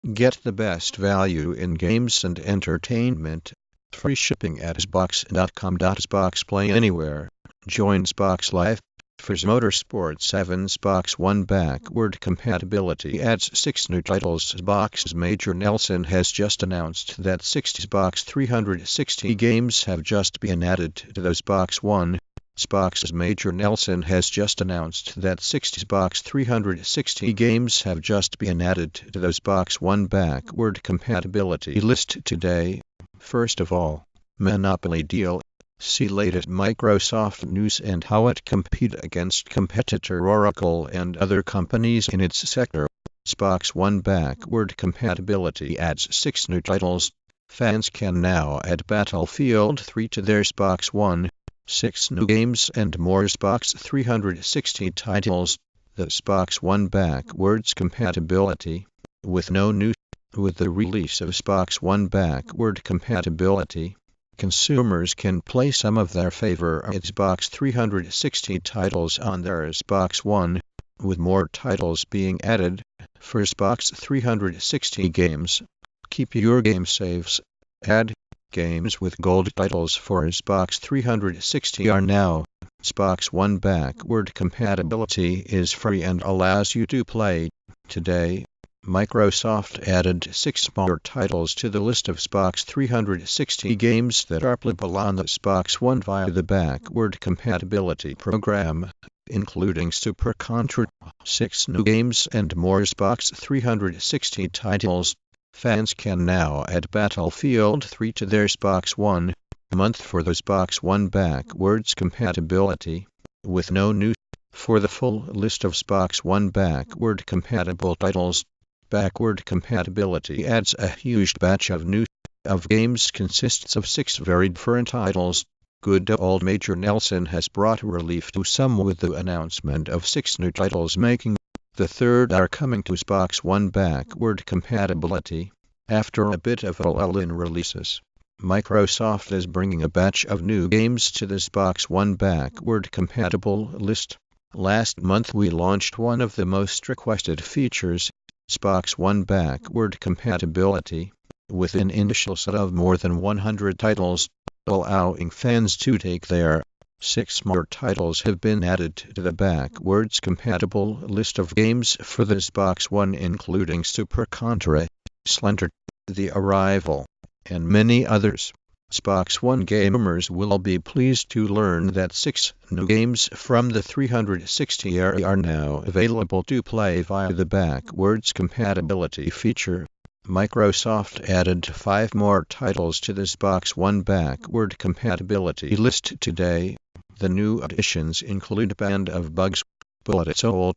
Get the best value in games and entertainment. Free shipping at Xbox.com. Xbox Play Anywhere. Join Xbox Live. Forza Motorsport 7 Xbox One Backward Compatibility adds 6 new titles. Xbox's Major Nelson has just announced that 6 Xbox 360 games have just been added to the Xbox One. Xbox's Major Nelson has just announced that 6 Xbox 360 games have just been added to the Xbox One Backward Compatibility list today. First of all, Monopoly Deal. See latest Microsoft news and how it competes against competitor Oracle and other companies in its sector. Xbox One Backward Compatibility adds 6 new titles. Fans can now add Battlefield 3 to their Xbox One. 6 new games and more Xbox 360 titles. The Xbox One Backwards Compatibility. With the release of Xbox One Backward Compatibility, consumers can play some of their favorite Xbox 360 titles on their Xbox One, with more titles being added. For Xbox 360 games, keep your game saves. Add games with gold titles for Xbox 360 are now. Xbox One Backward Compatibility is free and allows you to play today. Microsoft added 6 more titles to the list of Xbox 360 games that are playable on the Xbox One via the Backward Compatibility program, including Super Contra. 6 new games and more Xbox 360 titles. Fans can now add Battlefield 3 to their Xbox One. Month for the Xbox One Backwards Compatibility. With no news. For the full list of Xbox One Backward Compatible titles, Backward Compatibility adds a huge batch of games consists of 6 very different titles. Good old Major Nelson has brought relief to some with the announcement of 6 new titles, making the third are coming to Xbox One Backward Compatibility. After a bit of a lull in releases, Microsoft is bringing a batch of new games to the Xbox One Backward Compatible list. Last month we launched one of the most requested features, Xbox One Backward Compatibility, with an initial set of more than 100 titles, allowing fans to take their 6 more titles have been added to the backwards compatible list of games for the Xbox One, including Super Contra, Slender, The Arrival, and many others. Xbox One gamers will be pleased to learn that 6 new games from the 360 era are now available to play via the backwards compatibility feature. Microsoft added 5 more titles to the Xbox One Backward Compatibility list today. The new additions include Band of Bugs, Bullets All,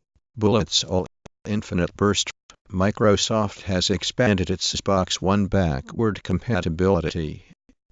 Infinite Burst. Microsoft has expanded its Xbox One Backward Compatibility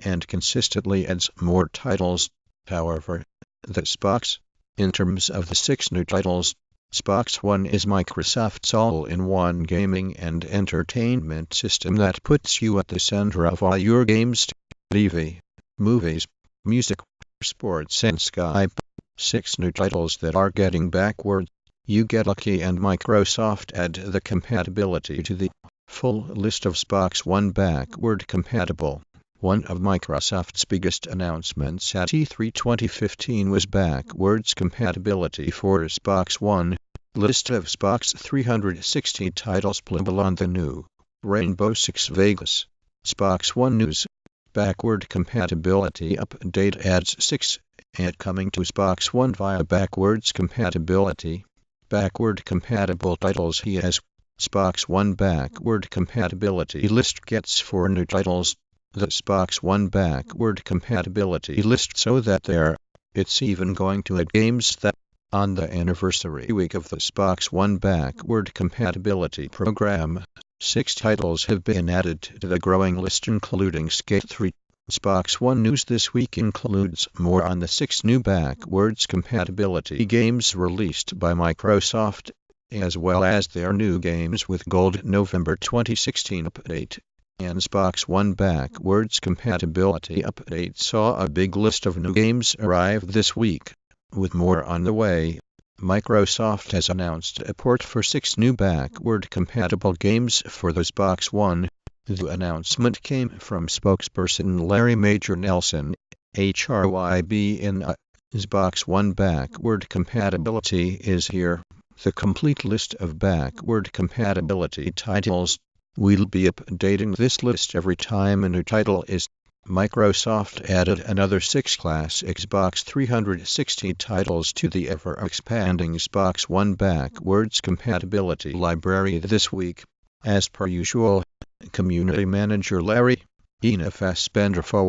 and consistently adds more titles. However, the Xbox, in terms of the 6 new titles, Xbox One is Microsoft's all-in-one gaming and entertainment system that puts you at the center of all your games, TV, movies, music, sports and Skype. 6 new titles that are getting backward. You get lucky and Microsoft add the compatibility to the full list of Xbox One Backward Compatible. One of Microsoft's biggest announcements at E3 2015 was backwards compatibility for Xbox One. List of Xbox 360 titles playable on the new Rainbow Six Vegas. Xbox One news. Backward compatibility update adds 6 and coming to Xbox One via backwards compatibility. Backward compatible titles he has. Xbox One Backward Compatibility list gets 4 new titles. The Xbox One Backward Compatibility list so that it's even going to add games that, on the anniversary week of the Xbox One Backward Compatibility program, 6 titles have been added to the growing list, including Skate 3. Xbox One news this week includes more on the 6 new backwards compatibility games released by Microsoft, as well as their new games with Gold November 2016 update. And Xbox One Backwards Compatibility update saw a big list of new games arrive this week, with more on the way. Microsoft has announced a port for 6 new backward-compatible games for the Xbox One. The announcement came from spokesperson Larry Major Nelson, HRYB in Xbox One Backward Compatibility is here. The complete list of backward compatibility titles. We'll be updating this list every time a new title is. Microsoft added another 6 classic Xbox 360 titles to the ever-expanding Xbox One Backwards Compatibility library this week. As per usual, Community Manager Larry /writers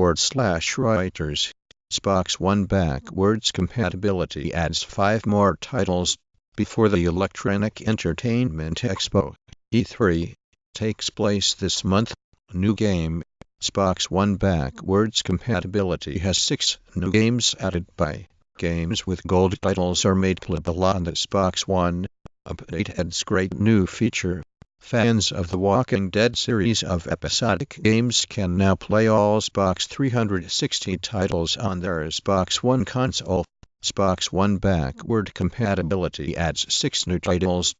Xbox One Backwards Compatibility adds 5 more titles before the Electronic Entertainment Expo, E3, takes place this month. New game. Xbox One Backwards Compatibility has 6 new games added by. Games with gold titles are made playable on the Xbox One. Update adds great new feature. Fans of the Walking Dead series of episodic games can now play all Xbox 360 titles on their Xbox One console. Xbox One Backward Compatibility adds 6 new titles.